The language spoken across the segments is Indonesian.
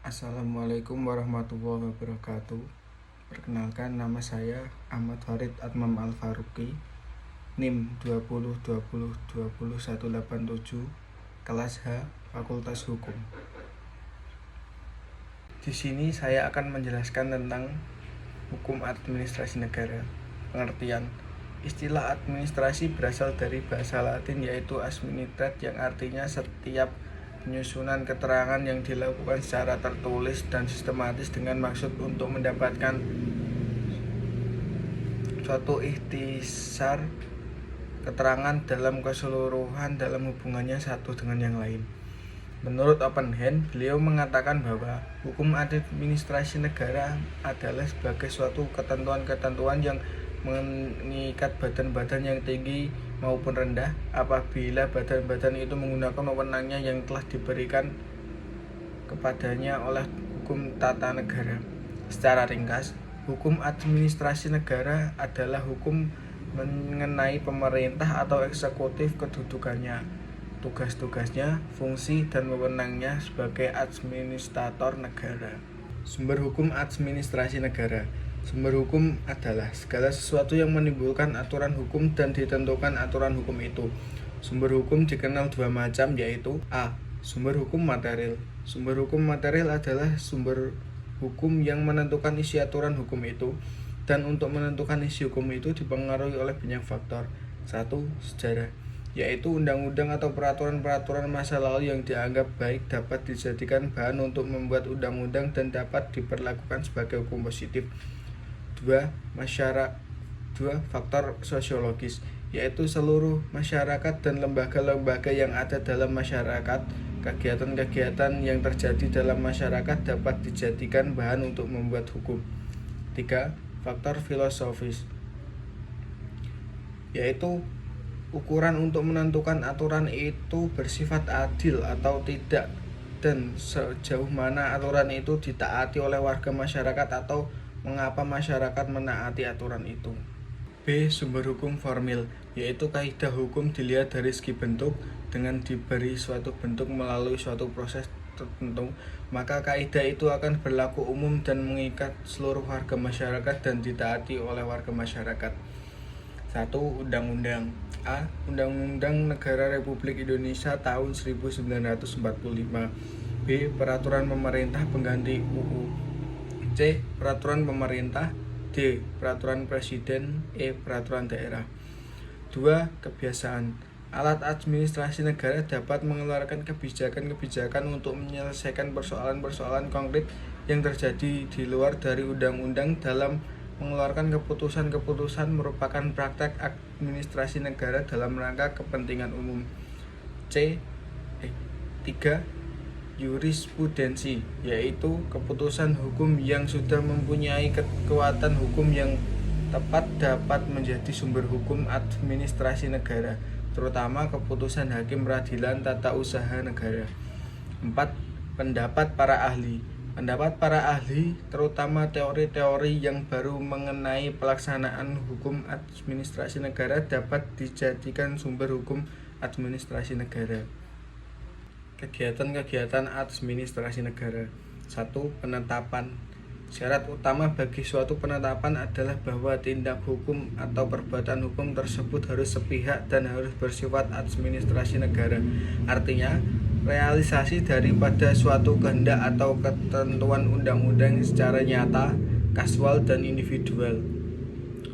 Assalamualaikum warahmatullahi wabarakatuh. Perkenalkan, nama saya Ahmad Farid Atmam Al-Faruqi, NIM 2020202187, kelas H, Fakultas Hukum. Di sini saya akan menjelaskan tentang hukum administrasi negara. Pengertian: istilah administrasi berasal dari bahasa Latin yaitu administrat, yang artinya setiap penyusunan keterangan yang dilakukan secara tertulis dan sistematis dengan maksud untuk mendapatkan suatu ikhtisar keterangan dalam keseluruhan dalam hubungannya satu dengan yang lain. Menurut Oppenheim, beliau mengatakan bahwa hukum administrasi negara adalah sebagai suatu ketentuan-ketentuan yang mengikat badan-badan yang tinggi maupun rendah apabila badan-badan itu menggunakan wewenangnya yang telah diberikan kepadanya oleh hukum tata negara. Secara ringkas, hukum administrasi negara adalah hukum mengenai pemerintah atau eksekutif, kedudukannya, tugas-tugasnya, fungsi dan wewenangnya sebagai administrator negara. Sumber hukum administrasi negara. Sumber hukum adalah segala sesuatu yang menimbulkan aturan hukum dan ditentukan aturan hukum itu. Sumber hukum dikenal dua macam, yaitu A. Sumber hukum material. Sumber hukum material adalah sumber hukum yang menentukan isi aturan hukum itu, dan untuk menentukan isi hukum itu dipengaruhi oleh banyak faktor. 1. Sejarah, yaitu undang-undang atau peraturan-peraturan masa lalu yang dianggap baik dapat dijadikan bahan untuk membuat undang-undang dan dapat diperlakukan sebagai hukum positif. 2. Faktor sosiologis, yaitu seluruh masyarakat dan lembaga-lembaga yang ada dalam masyarakat. Kegiatan-kegiatan yang terjadi dalam masyarakat dapat dijadikan bahan untuk membuat hukum. 3. Faktor filosofis, yaitu ukuran untuk menentukan aturan itu bersifat adil atau tidak, dan sejauh mana aturan itu ditaati oleh warga masyarakat atau mengapa masyarakat menaati aturan itu. B. Sumber hukum formil, yaitu kaidah hukum dilihat dari segi bentuk. Dengan diberi suatu bentuk melalui suatu proses tertentu, maka kaidah itu akan berlaku umum dan mengikat seluruh warga masyarakat dan ditaati oleh warga masyarakat. 1. Undang-undang. A. Undang-Undang Negara Republik Indonesia tahun 1945. B. Peraturan pemerintah pengganti UU. C. Peraturan pemerintah. D. Peraturan presiden. E. Peraturan daerah. 2. Kebiasaan. Alat administrasi negara dapat mengeluarkan kebijakan-kebijakan untuk menyelesaikan persoalan-persoalan konkret yang terjadi di luar dari undang-undang. Dalam mengeluarkan keputusan-keputusan merupakan praktek administrasi negara dalam rangka kepentingan umum. 3. Jurisprudensi, yaitu keputusan hukum yang sudah mempunyai kekuatan hukum yang tepat dapat menjadi sumber hukum administrasi negara, terutama keputusan hakim peradilan tata usaha negara. 4. Pendapat para ahli. Pendapat para ahli, terutama teori-teori yang baru mengenai pelaksanaan hukum administrasi negara, dapat dijadikan sumber hukum administrasi negara. Kegiatan-kegiatan administrasi negara. 1. Penetapan. Syarat utama bagi suatu penetapan adalah bahwa tindak hukum atau perbuatan hukum tersebut harus sepihak dan harus bersifat administrasi negara. Artinya, realisasi daripada suatu kehendak atau ketentuan undang-undang secara nyata, kasual, dan individual.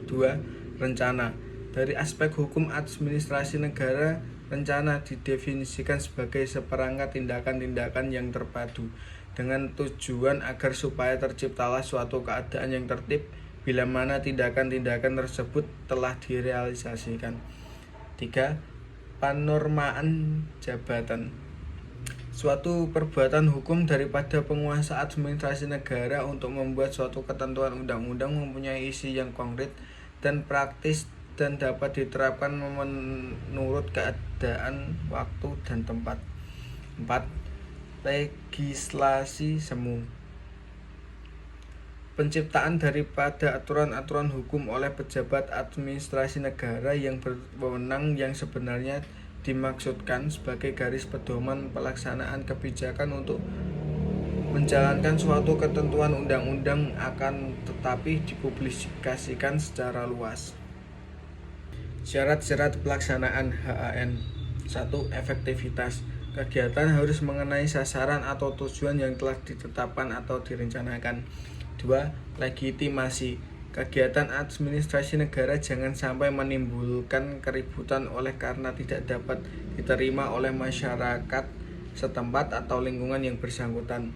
2. Rencana. Dari aspek hukum administrasi negara, rencana didefinisikan sebagai seperangkat tindakan-tindakan yang terpadu dengan tujuan agar supaya terciptalah suatu keadaan yang tertib bila mana tindakan-tindakan tersebut telah direalisasikan. 3. Panormaan jabatan. Suatu perbuatan hukum daripada penguasa administrasi negara untuk membuat suatu ketentuan undang-undang mempunyai isi yang konkret dan praktis dan dapat diterapkan menurut keadaan, waktu, dan tempat. 4. Legislasi semu. Penciptaan daripada aturan-aturan hukum oleh pejabat administrasi negara yang berwenang, yang sebenarnya dimaksudkan sebagai garis pedoman pelaksanaan kebijakan untuk menjalankan suatu ketentuan undang-undang akan tetapi dipublikasikan secara luas. Syarat-syarat pelaksanaan HAN. 1. Efektivitas. Kegiatan harus mengenai sasaran atau tujuan yang telah ditetapkan atau direncanakan. 2. Legitimasi. Kegiatan administrasi negara jangan sampai menimbulkan keributan oleh karena tidak dapat diterima oleh masyarakat setempat atau lingkungan yang bersangkutan.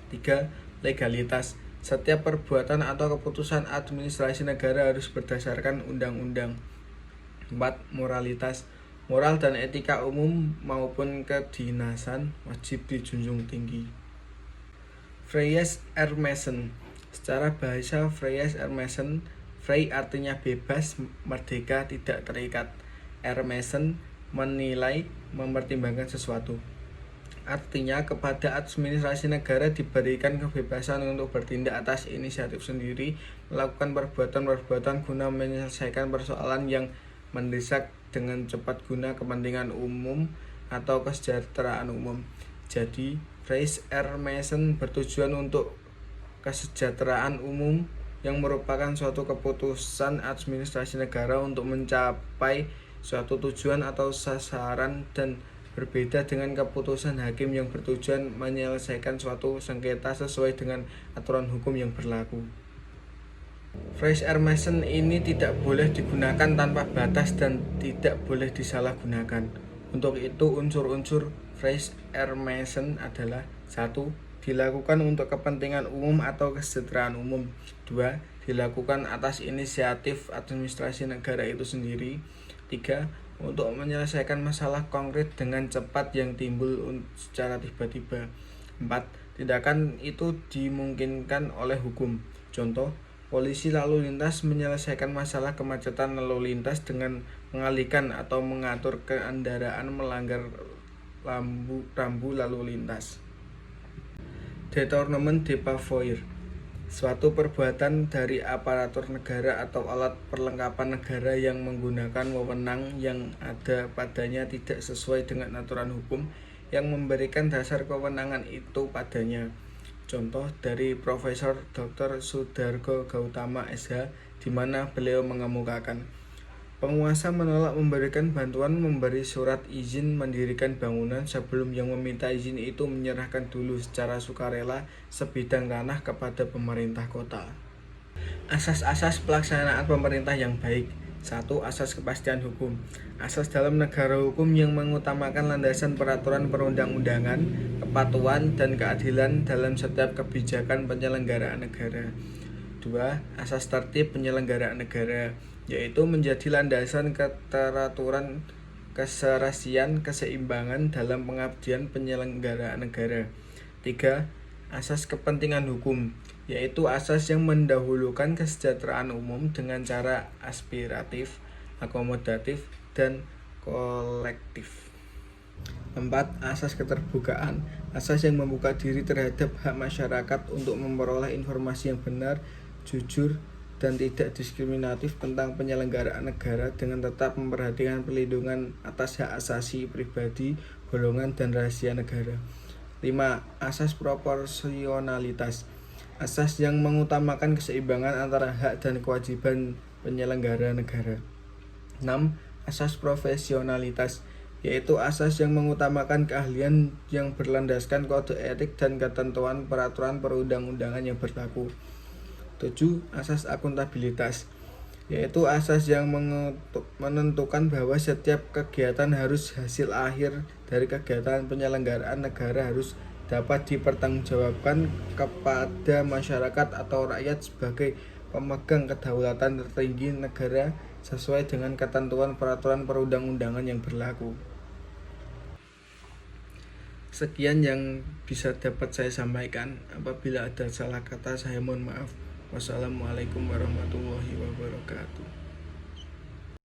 3. Legalitas. Setiap perbuatan atau keputusan administrasi negara harus berdasarkan undang-undang. 4. Moralitas. Moral dan etika umum maupun kedinasan wajib dijunjung tinggi. Freies Ermessen. Secara bahasa Freies Ermessen, frei artinya bebas, merdeka, tidak terikat. Ermessen menilai, mempertimbangkan sesuatu. Artinya kepada administrasi negara diberikan kebebasan untuk bertindak atas inisiatif sendiri, melakukan perbuatan-perbuatan guna menyelesaikan persoalan yang mendesak dengan cepat guna kepentingan umum atau kesejahteraan umum. Jadi, Freies Ermessen bertujuan untuk kesejahteraan umum yang merupakan suatu keputusan administrasi negara untuk mencapai suatu tujuan atau sasaran dan berbeda dengan keputusan hakim yang bertujuan menyelesaikan suatu sengketa sesuai dengan aturan hukum yang berlaku. Freies Ermessen ini tidak boleh digunakan tanpa batas dan tidak boleh disalahgunakan. Untuk itu unsur-unsur Freies Ermessen adalah: 1. Dilakukan untuk kepentingan umum atau kesejahteraan umum. 2. Dilakukan atas inisiatif administrasi negara itu sendiri. 3. Untuk menyelesaikan masalah konkret dengan cepat yang timbul secara tiba-tiba. 4. Tindakan itu dimungkinkan oleh hukum. Contoh, polisi lalu lintas menyelesaikan masalah kemacetan lalu lintas dengan mengalihkan atau mengatur kendaraan melanggar rambu lalu lintas. Détournement de pouvoir. Suatu perbuatan dari aparatur negara atau alat perlengkapan negara yang menggunakan wewenang yang ada padanya tidak sesuai dengan aturan hukum yang memberikan dasar kewenangan itu padanya. Contoh dari Profesor Dr. Sudargo Gautama SH, di mana beliau mengemukakan, penguasa menolak memberikan bantuan memberi surat izin mendirikan bangunan sebelum yang meminta izin itu menyerahkan dulu secara sukarela sebidang tanah kepada pemerintah kota. Asas-asas pelaksanaan pemerintah yang baik. 1. Asas kepastian hukum. Asas dalam negara hukum yang mengutamakan landasan peraturan perundang-undangan, kepatuhan, dan keadilan dalam setiap kebijakan penyelenggaraan negara. 2. Asas tertib penyelenggaraan negara, yaitu menjadi landasan keteraturan, keserasian, keseimbangan dalam pengabdian penyelenggaraan negara. 3. Asas kepentingan hukum, yaitu asas yang mendahulukan kesejahteraan umum dengan cara aspiratif, akomodatif, dan kolektif. 4. Asas keterbukaan, asas yang membuka diri terhadap hak masyarakat untuk memperoleh informasi yang benar, jujur, dan tidak diskriminatif tentang penyelenggaraan negara dengan tetap memperhatikan perlindungan atas hak asasi pribadi, golongan, dan rahasia negara. 5. Asas proporsionalitas, asas yang mengutamakan keseimbangan antara hak dan kewajiban penyelenggara negara. 6. Asas profesionalitas, yaitu asas yang mengutamakan keahlian yang berlandaskan kode etik dan ketentuan peraturan perundang-undangan yang berlaku. 7. Asas akuntabilitas, yaitu asas yang menentukan bahwa setiap kegiatan harus hasil akhir dari kegiatan penyelenggaraan negara harus dapat dipertanggungjawabkan kepada masyarakat atau rakyat sebagai pemegang kedaulatan tertinggi negara sesuai dengan ketentuan peraturan perundang-undangan yang berlaku. Sekian yang bisa dapat saya sampaikan. Apabila ada salah kata saya mohon maaf. Wassalamualaikum warahmatullahi wabarakatuh.